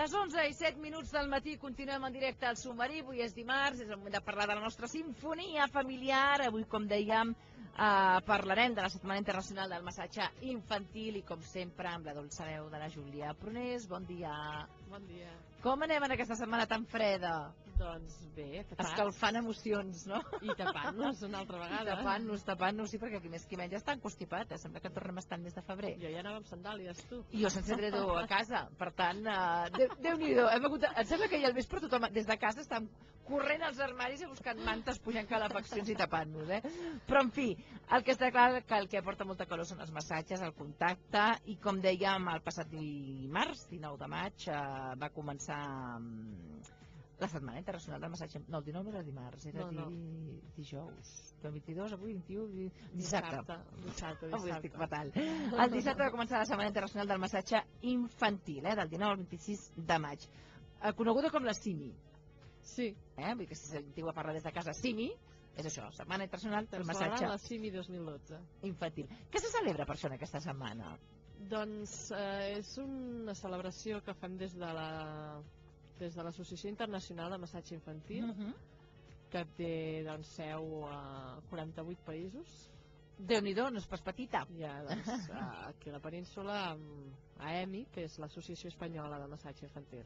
Les 11:07 del matí continuem en directe al Submarí. Avui és dimarts, és el moment de parlar de la nostra sinfonia familiar. Avui, com dèiem, parlarem de la Setmana Internacional del Massatge Infantil i, com sempre, amb la dolça veu de la Júlia Prunés. Bon dia. Bon dia. Com anem en aquesta setmana tan freda? Doncs bé, tapats. Escalfant emocions, no? I tapant-nos una altra vegada. Tapant-nos, sí, perquè aquí més qui menys està encostipat. Sembla que tornem a estar el mes de febrer. Jo ja anava amb sandàlies, tu. I jo sense dredó a casa, per tant, Déu-n'hi-do. Em sembla que ahir al vespre tothom des de casa estàvem corrent als armaris i buscant mantes, pujant calefaccions i tapant-nos, Però, en fi, el que està clar que el que aporta molta calor són els massatges, el contacte, i com dèiem, el passat dimarts, 19 de maig, va començar la Setmana Internacional del Massatge. No, el 19 no era dimarts, era dijous. El 22, avui, 21, dissabte. Avui estic fatal. El dissabte va començar la Setmana Internacional del Massatge Infantil, del 19 al 26 de maig. Coneguda com la CIMI. Sí. Vull que si sentiu a parlar des de casa CIMI, és això, Setmana Internacional del Massatge la CIMI 2012. Infantil. Què se celebra per això en aquesta setmana? Doncs és una celebració que fem des de l'Associació Internacional de Massatge Infantil, que té seu a 48 països. Déu-n'hi-do, no és pas petita. Hi ha aquí a la península AEMI, que és l'Associació Espanyola de Massatge Infantil,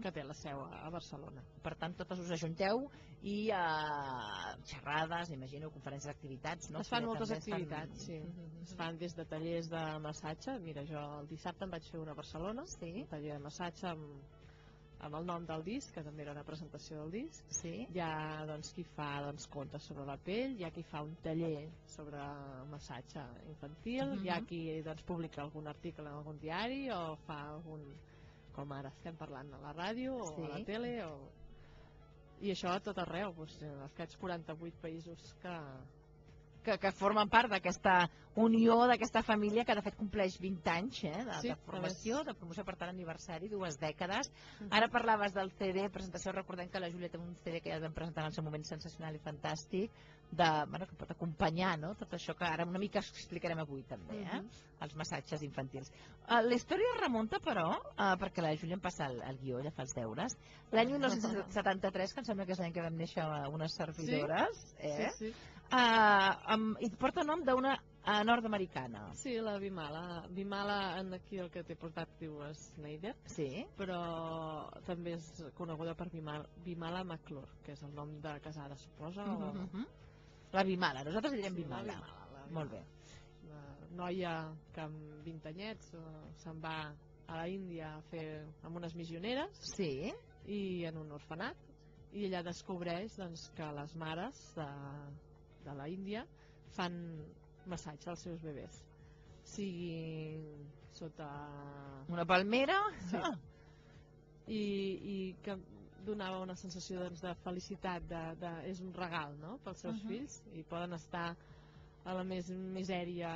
que té la seu a Barcelona. Per tant, totes us ajunteu i xerrades, imagino, conferències d'activitats, no? Es fan moltes activitats, sí. Es fan des de tallers de massatge. Mira, jo el dissabte en vaig fer una a Barcelona, un taller de massatge amb el nom del disc, que també era una presentació del disc. Hi ha qui fa contes sobre la pell, hi ha qui fa un taller sobre massatge infantil, hi ha qui publica algun article en algun diari o fa algun, com ara estem parlant a la ràdio o a la tele, i això a tot arreu, aquests 48 països que formen part d'aquesta unió, d'aquesta família que de fet compleix 20 anys de formació, de promoció, per tant aniversari, 2 dècades. Ara parlaves del CD, presentació, recordem que la Júlia té un CD que ja vam presentar en el seu moment sensacional i fantàstic, que pot acompanyar tot això que ara una mica explicarem avui també, els massatges infantils. La història remunta però, perquè la Júlia em passa el guió, ella fa els deures, l'any 1973, que em sembla que és l'any que vam néixer unes servidores, i porta el nom d'una nord-americana. Sí, la Vimala. Vimala, aquí el que t'he portat diu Snyder, però també és coneguda per Vimala McClure, que és el nom de casada, suposa. La Vimala, nosaltres direm Vimala. Molt bé. Una noia que amb 20 anyets se'n va a la Índia a fer amb unes missioneres i en un orfenat, i ella descobreix que les mares de la Índia fan massatge als seus bebès, sigui sota una palmera i que donava una sensació de felicitat, és un regal pels seus fills, i poden estar a la més misèria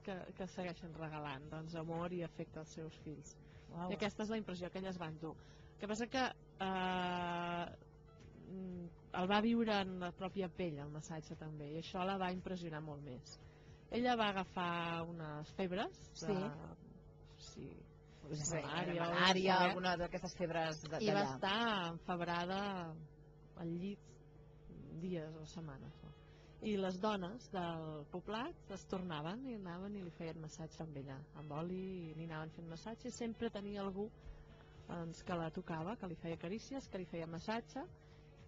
que segueixen regalant amor i afecte als seus fills. I aquesta és la impressió que elles van dur. El que passa que el va viure en la pròpia pell, el massatge també, i això la va impressionar molt més. Ella va agafar unes febres malària, alguna d'aquestes febres d'allà, i va estar enfebrada al llit dies o setmanes, i les dones del poblat es tornaven i anaven i li feien massatge amb ella, amb oli, i li anaven fent massatge, i sempre tenia algú que la tocava, que li feia carícies, que li feia massatge,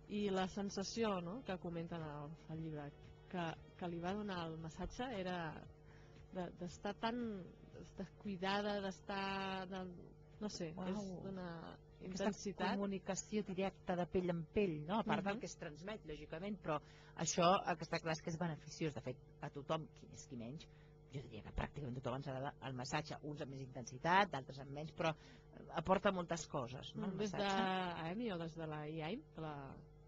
i la sensació que comenten al llibre que li va donar el massatge era d'estar tan descuidada, d'estar, no sé, és d'una intensitat. Aquesta comunicació directa de pell en pell, a part del que es transmet, lògicament, però això el que està clar és que és beneficiós. De fet, a tothom, qui més qui menys, jo diria que pràcticament tothom ens agrada el massatge, uns amb més intensitat, d'altres amb menys, però aporta moltes coses. Des de l'AEMI o des de la IAIM,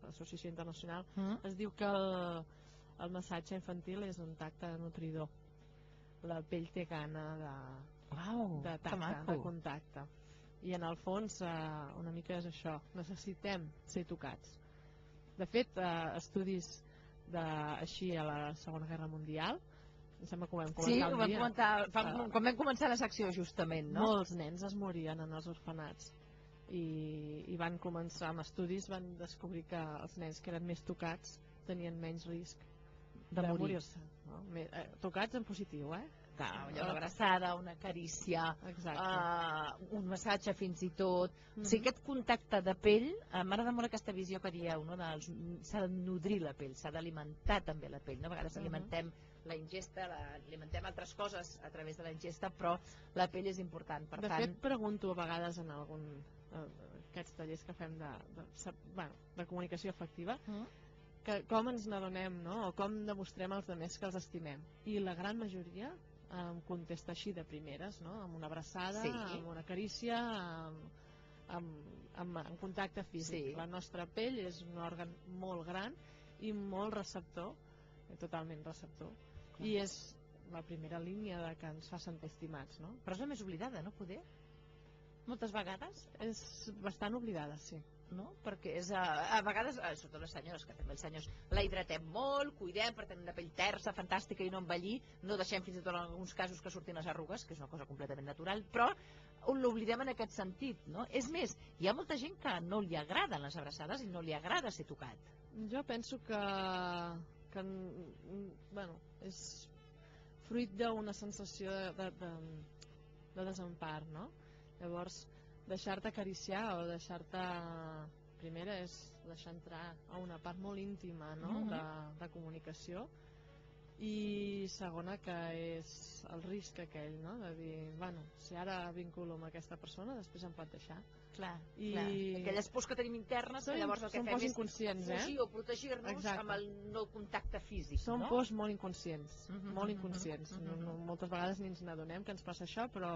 l'Associació Internacional, es diu que el massatge infantil és un tacte nutridor. La pell té gana de tacte, de contacte. I en el fons una mica és això, necessitem ser tocats. De fet, estudis així a la Segona Guerra Mundial, em sembla que ho vam comentar un dia. Sí, quan vam començar la secció justament, no? Molts nens es morien en els orfenats i van començar amb estudis, van descobrir que els nens que eren més tocats tenien menys risc de morir-se, no? Tocats en positiu, una abraçada, una carícia, un massatge fins i tot. O sigui, aquest contacte de pell, m'agrada molt aquesta visió que dieu, no? S'ha de nodrir la pell, s'ha d'alimentar també la pell, no? A vegades alimentem la ingesta, alimentem altres coses a través de la ingesta, però la pell és important. De fet, pregunto a vegades en algun aquests tallers que fem de comunicació efectiva, que com ens n'adonem, no? O com demostrem als altres que els estimem. I la gran majoria em contesta així de primeres, no? Amb una abraçada, amb una carícia, amb contacte físic. La nostra pell és un òrgan molt gran i molt receptor, totalment receptor, i és la primera línia de que ens fa sentir estimats, no? Però és la més oblidada, no? Poder? Moltes vegades? És bastant oblidada, sí. No? Perquè és, a vegades, sobretot les senyores, que també els senyors la hidratem molt, cuidem per tenir una pell tersa, fantàstica i no envellir, no deixem fins i tot en alguns casos que surtin les arrugues, que és una cosa completament natural, però l'oblidem en aquest sentit, no? És més, hi ha molta gent que no li agraden les abraçades i no li agrada ser tocat. Jo penso que és fruit d'una sensació de desempar, no? Llavors, deixar-te acariciar o deixar-te... Primera és deixar entrar a una part molt íntima, no? de comunicació, i segona que és el risc aquell, no? De dir, bueno, si ara vinculo amb aquesta persona, després em pot deixar. Clar. Aquelles pors que tenim internes, que llavors el que fem és fugir o protegir-nos amb el no contacte físic. Són pors molt inconscients, molt inconscients. Moltes vegades ni ens n'adonem que ens passa això, però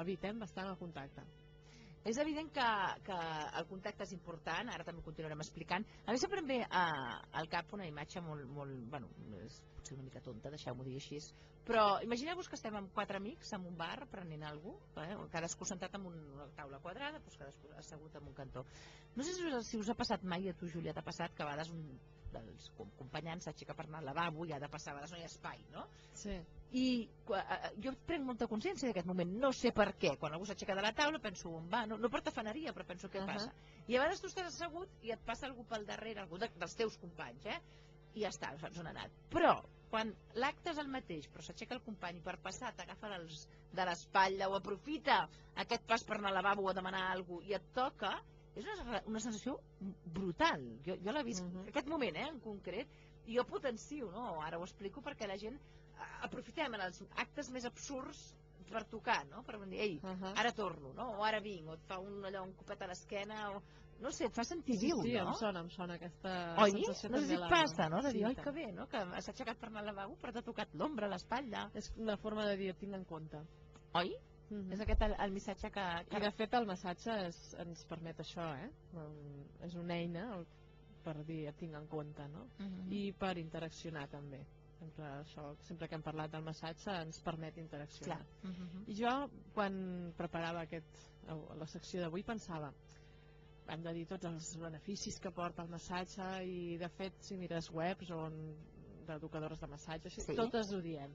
evitem bastant el contacte. És evident que el contacte és important, ara també ho continuarem explicant. A mi sempre em ve al cap una imatge molt, bueno, és potser una mica tonta, deixeu-m'ho dir així, però imagineu-vos que estem amb 4 amics en un bar prenent alguna cosa, cadascú sentat en una taula quadrada, doncs cadascú assegut en un cantó. No sé si us ha passat mai, a tu, Júlia, t'ha passat que a vegades un dels acompanyants s'aixeca per anar al lavabo i ha de passar, a vegades no hi ha espai, no? Sí. I jo prenc molta consciència d'aquest moment, no sé per què, quan algú s'aixeca de la taula penso on va, no per tafaneria, però penso què passa, i a vegades tu estàs assegut i et passa algú pel darrere, algú dels teus companys, i ja està, saps on ha anat. Però quan l'acte és el mateix, però s'aixeca el company i per passar t'agafa de l'espatlla o aprofita aquest pas per anar al lavabo o a demanar alguna cosa i et toca, és una sensació brutal. Jo l'he vist aquest moment en concret, i jo potencio, no? Ara ho explico perquè la gent aprofitem en els actes més absurds per tocar, no? Per dir, ei, ara torno, no? O ara vinc, o et fa un copet a l'esquena, o no sé, et fa sentir viu, no? Sí, em sona aquesta sensació. No sé si et passa, no? De dir, oi, que bé, no? Que s'ha aixecat per anar al lavabo però t'ha tocat l'ombra, l'espatlla. És una forma de dir, tinc en compte. Oi? És aquest el missatge que... I de fet el massatge ens permet això, és una eina per dir et tinc en compte, no? I per interaccionar també. Sempre que hem parlat del massatge ens permet interaccionar. I jo, quan preparava la secció d'avui, pensava, hem de dir tots els beneficis que porta el massatge, i de fet si mires webs d'educadores de massatge, totes ho diem.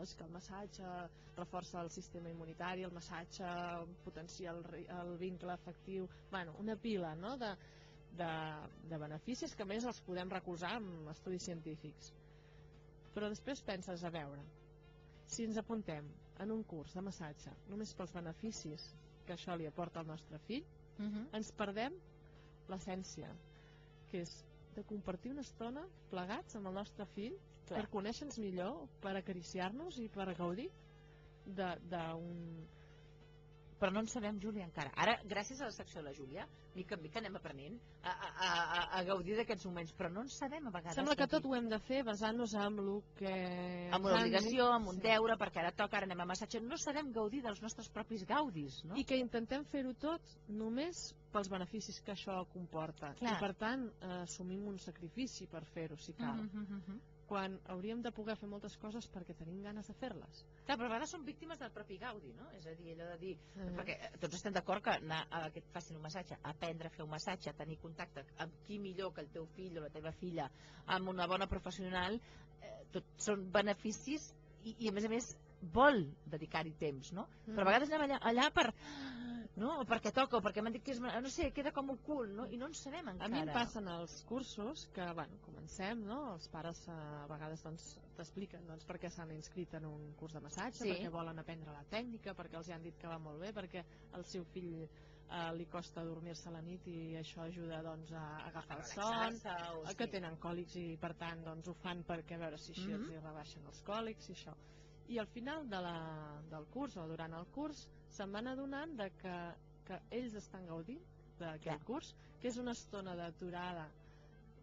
És que el massatge reforça el sistema immunitari, el massatge potencia el vincle afectiu, una pila de beneficis que a més els podem recolzar amb estudis científics. Però després penses, a veure, si ens apuntem en un curs de massatge només pels beneficis que això li aporta al nostre fill, ens perdem l'essència, que és de compartir una estona plegats amb el nostre fill per conèixer-nos millor, per acariciar-nos i per gaudir d'un... Però no en sabem, Júlia, encara. Ara, gràcies a la secció de la Júlia, mica en mica anem aprenent a gaudir d'aquests moments, però no en sabem a vegades. Sembla que tot ho hem de fer basant-nos en el que... Amb una obligació, amb un deure, perquè ara toca, ara anem a massatge. No sabem gaudir dels nostres propis gaudis, no? I que intentem fer-ho tot només pels beneficis que això comporta. I per tant, assumim un sacrifici per fer-ho, si cal. Quan hauríem de poder fer moltes coses perquè tenim ganes de fer-les. Clar, però a vegades som víctimes del propi gaudi, no? És a dir, allò de dir... Perquè tots estem d'acord que anar a que et facin un massatge, aprendre a fer un massatge, tenir contacte amb qui millor que el teu fill o la teva filla, amb una bona professional, tot són beneficis i a més vol dedicar-hi temps, no? Però a vegades anem allà per no? O perquè toca, o perquè m'han dit que és... No sé, queda com ocult, no? I no en sabem encara. A mi em passen els cursos que, bueno, comencem, no? Els pares a vegades t'expliquen per què s'han inscrit en un curs de massatge, perquè volen aprendre la tècnica, perquè els han dit que va molt bé, perquè al seu fill li costa dormir-se a la nit i això ajuda a agafar el son, que tenen còlics i per tant ho fan perquè a veure si així els rebaixen els còlics i això. I al final del curs o durant el curs se'n van adonant que ells estan gaudint d'aquest curs, que és una estona d'aturada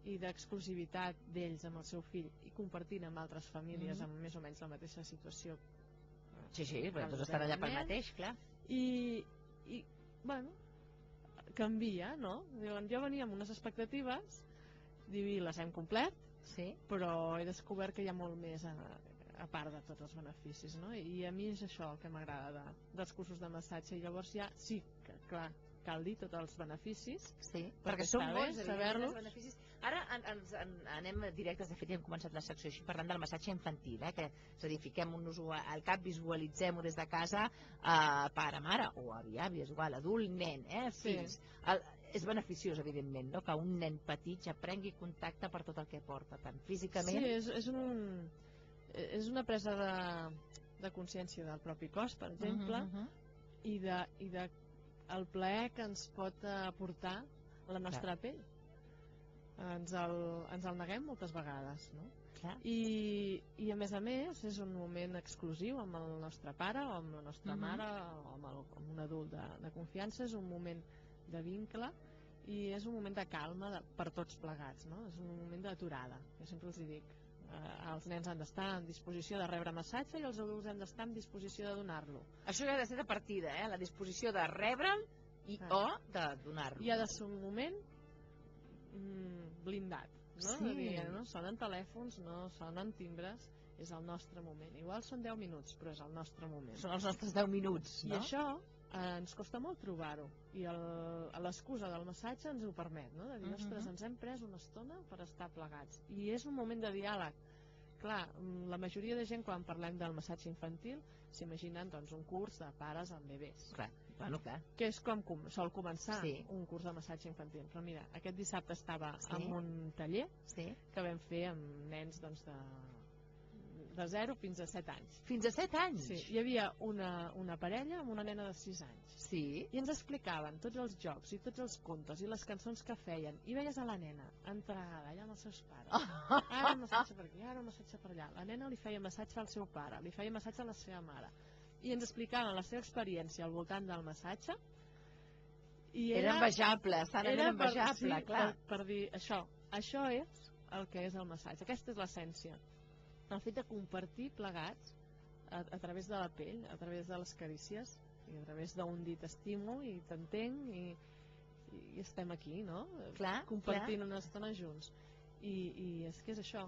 i d'exclusivitat d'ells amb el seu fill i compartint amb altres famílies amb més o menys la mateixa situació. Sí, perquè tots estan allà pel mateix, clar. I bueno, canvia, no? Diuen, jo venia amb unes expectatives, i les hem complert, però he descobert que hi ha molt més a part de tots els beneficis, no? I a mi és això el que m'agrada dels cursos de massatge, i llavors ja sí que, clar, cal dir tots els beneficis, perquè són bons saber-los. Ara anem directes, de fet ja hem començat la secció així parlant del massatge infantil, que és a dir, fiquem-nos al cap, visualitzem-ho des de casa, pare, mare o avi, és igual, adult, nen, fills. És beneficiós, evidentment, que un nen petit ja prengui contacte per tot el que porta, tant físicament... Sí, és una presa de consciència del propi cos, per exemple, i del plaer que ens pot aportar la nostra pell. Ens el neguem moltes vegades, no? I a més és un moment exclusiu amb el nostre pare o amb la nostra mare o amb un adult de confiança, és un moment de vincle i és un moment de calma per tots plegats, no? És un moment d'aturada, jo sempre els dic. Els nens han d'estar en disposició de rebre massatge i els adults han d'estar en disposició de donar-lo. Això ja ha de ser de partida, la disposició de rebre'l o de donar-lo. I ha de ser un moment blindat, no sonen telèfons, no sonen timbres, és el nostre moment. Igual són 10 minuts, però és el nostre moment. Són els nostres 10 minuts, no? I això ens costa molt trobar-ho, i l'excusa del massatge ens ho permet, no? De dir, ostres, ens hem pres una estona per estar plegats, i és un moment de diàleg. Clar, la majoria de gent quan parlem del massatge infantil s'imaginen un curs de pares amb bebès, que és com sol començar un curs de massatge infantil. Però mira, aquest dissabte estava en un taller que vam fer amb nens de 0 fins a 7 anys. Fins a 7 anys? Sí, hi havia una parella amb una nena de 6 anys. Sí? I ens explicaven tots els jocs i tots els contes i les cançons que feien. I veies a la nena entregada allà amb els seus pares. Ara un massatge per aquí, ara un massatge per allà. La nena li feia massatge al seu pare, li feia massatge a la seva mare. I ens explicaven la seva experiència al voltant del massatge. Era envejable, era envejable, clar. Per dir això és el que és el massatge, aquesta és l'essència. El fet de compartir plegats a través de la pell, a través de les carícies i a través d'un dit estimo i t'entenc i estem aquí, no? Compartint una estona junts. I és que és això,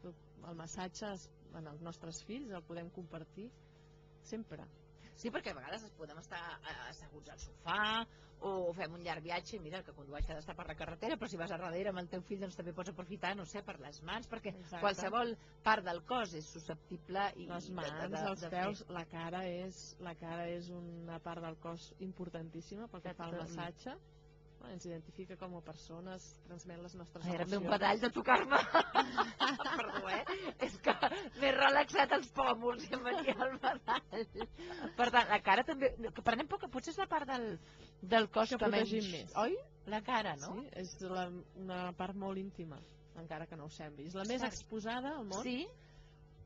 el massatge en els nostres fills el podem compartir sempre. Sí, perquè a vegades podem estar asseguts al sofà o fem un llarg viatge, mira, el que condueix ha d'estar per la carretera, però si vas a darrere amb el teu fill doncs també pots aprofitar, no sé, per les mans, perquè qualsevol part del cos és susceptible. Les mans, els peus, la cara és una part del cos importantíssima pel que fa al massatge. Ens identifica com a persones, transmet les nostres emocions. Ara em ve un badall de tocar-me. Perdó, és que m'he relaxat els pòmuls i em venia el badall. Per tant, la cara també... Prenem poc, potser és la part del cos que protegim més. Oi? La cara, no? Sí, és una part molt íntima, encara que no ho sembli. És la més exposada al món. Sí?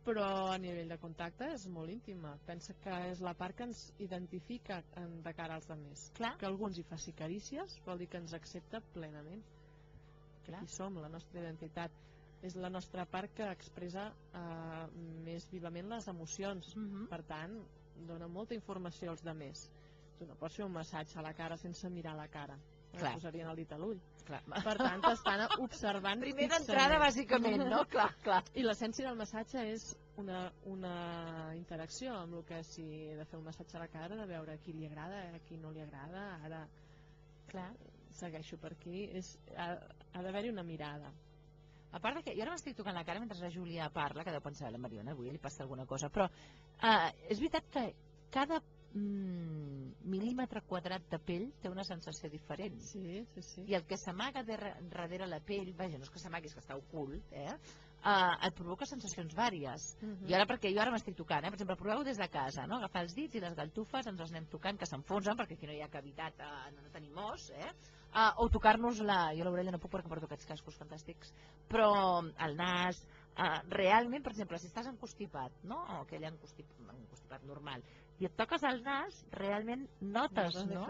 Però a nivell de contacte és molt íntima. Pensa que és la part que ens identifica de cara als altres. Que algú ens hi faci carícies vol dir que ens accepta plenament. Qui som, la nostra identitat. És la nostra part que expressa més vivament les emocions. Per tant, dona molta informació als altres. Tu no pots fer un massatge a la cara sense mirar la cara. Posarien el dit a l'ull. Per tant, t'estan observant primer d'entrada, bàsicament, no? Clar. I l'essència del massatge és una interacció amb el que si he de fer un massatge a la cara, de veure a qui li agrada, a qui no li agrada. Ara segueixo per aquí. Ha d'haver-hi una mirada. A part que jo ara m'estic tocant la cara mentre la Júlia parla, que deu pensar la Mariona, avui li passa alguna cosa, però és veritat que cada mil·límetre quadrat de pell té una sensació diferent. Sí, sí, sí. I el que s'amaga darrere la pell, vaja, no és que s'amagui, és que està ocult, et provoca sensacions vàries. I ara, perquè jo ara m'estic tocant, per exemple, proveu des de casa, no? Agafar els dits i les galtufes, ens les anem tocant, que s'enfonsen, perquè aquí no hi ha cavitat, no tenim os, o tocar-nos jo l'orella no puc perquè porto aquests cascos fantàstics, però el nas, realment, per exemple, si estàs encostipat, no? O aquell encostipat normal, i et toques el nas, realment notes, no?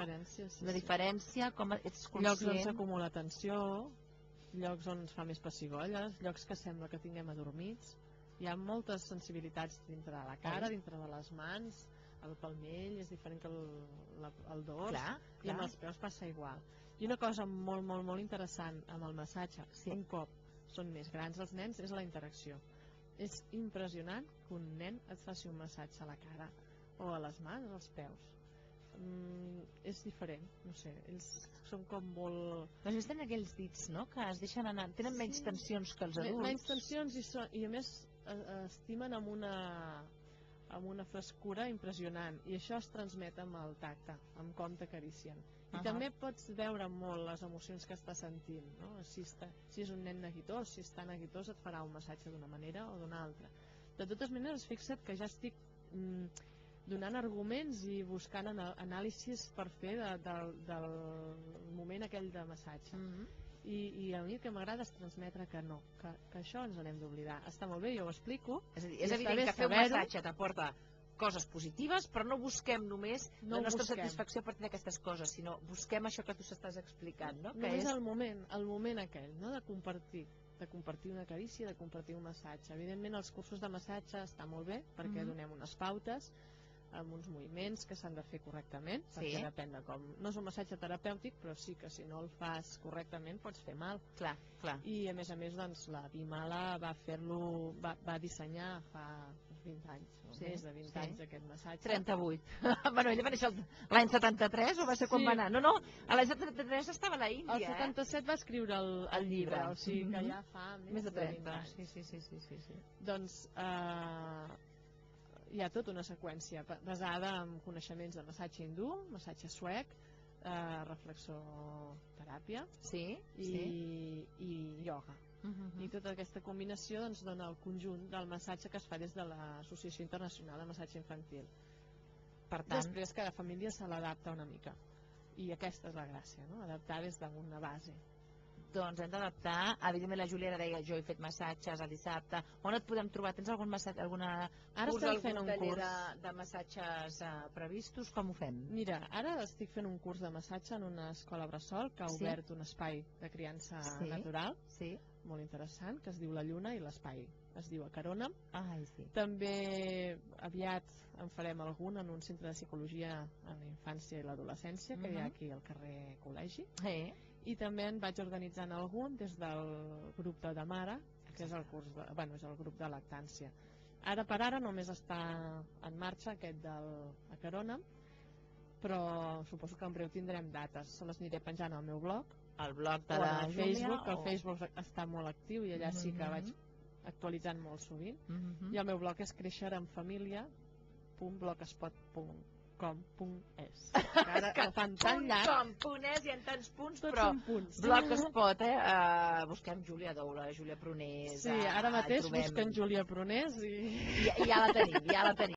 La diferència, com ets conscient. Llocs on s'acumula tensió, llocs on es fa més pessigolles, llocs que sembla que tinguem adormits. Hi ha moltes sensibilitats dintre de la cara, dintre de les mans, el palmell és diferent que el dors, i amb els peus passa igual. I una cosa molt, molt, molt interessant amb el massatge, un cop són més grans els nens, és la interacció. És impressionant que un nen et faci un massatge a la cara, o a les mans, als peus. És diferent, no sé, ells són com molt... Però tenen aquells dits, no?, que es deixen anar, tenen menys tensions que els adults. Menys tensions i a més estimen amb una frescura impressionant, i això es transmet amb el tacte, amb com t'acaricien. I també pots veure molt les emocions que està sentint, no? Si és un nen neguitós, si està neguitós et farà un massatge d'una manera o d'una altra. De totes maneres, fixa't que ja estic donant arguments i buscant anàlisis per fer del moment aquell de massatge. I a mi el que m'agrada és transmetre que no, que això ens n'hem d'oblidar. Està molt bé, jo ho explico. És evident que fer un massatge t'aporta coses positives, però no busquem només la nostra satisfacció a partir d'aquestes coses, sinó busquem això que tu s'estàs explicant, no? Només el moment aquell, de compartir una carícia, de compartir un massatge. Evidentment els cursos de massatge està molt bé perquè donem unes pautes amb uns moviments que s'han de fer correctament, perquè depèn de com. No és un massatge terapèutic, però sí que si no el fas correctament pots fer mal. Clar. I a més, doncs, la Bimala va dissenyar fa 20 anys, més de 20 anys aquest massatge. 38. Bueno, ella va néixer l'any 73 o va ser quan va anar? No, a l'any 73 estava a la Índia. El 77 va escriure el llibre, o sigui que ja fa més de 20 anys. Sí. Doncs hi ha tota una seqüència basada en coneixements de massatge hindú, massatge suec, reflexoteràpia i ioga. I tota aquesta combinació dona el conjunt del massatge que es fa des de l'Associació Internacional de Massatge Infantil. Després cada família se l'adapta una mica, i aquesta és la gràcia, adaptar des d'una base. Doncs hem d'adaptar. Evidentment la Júlia deia, jo he fet massatges a dissabte. On et podem trobar? Tens algun massatge, alguna curs, algun taller de massatges previstos? Com ho fem? Mira, ara estic fent un curs de massatge en una escola bressol que ha obert un espai de criança natural, molt interessant, que es diu La Lluna, i l'espai es diu Acarona. També aviat en farem algun en un centre de psicologia en la infància i l'adolescència que hi ha aquí al carrer Col·legi. I també en vaig organitzant algun des del grup de Mare, que és el grup de lactància. Ara per ara només està en marxa aquest del Acarona, però suposo que en breu tindrem dates. Se les aniré penjant al meu blog, el blog de la Júlia, el Facebook està molt actiu i allà sí que vaig actualitzant molt sovint. I el meu blog és creixeremfamilia.blogspot.com.es. Ara el fan tan llarg. .com.es, hi ha tants punts, però Blogspot, busquem Júlia Doula, Júlia Prunés. Sí, ara mateix busquem Júlia Prunés i ja la tenim.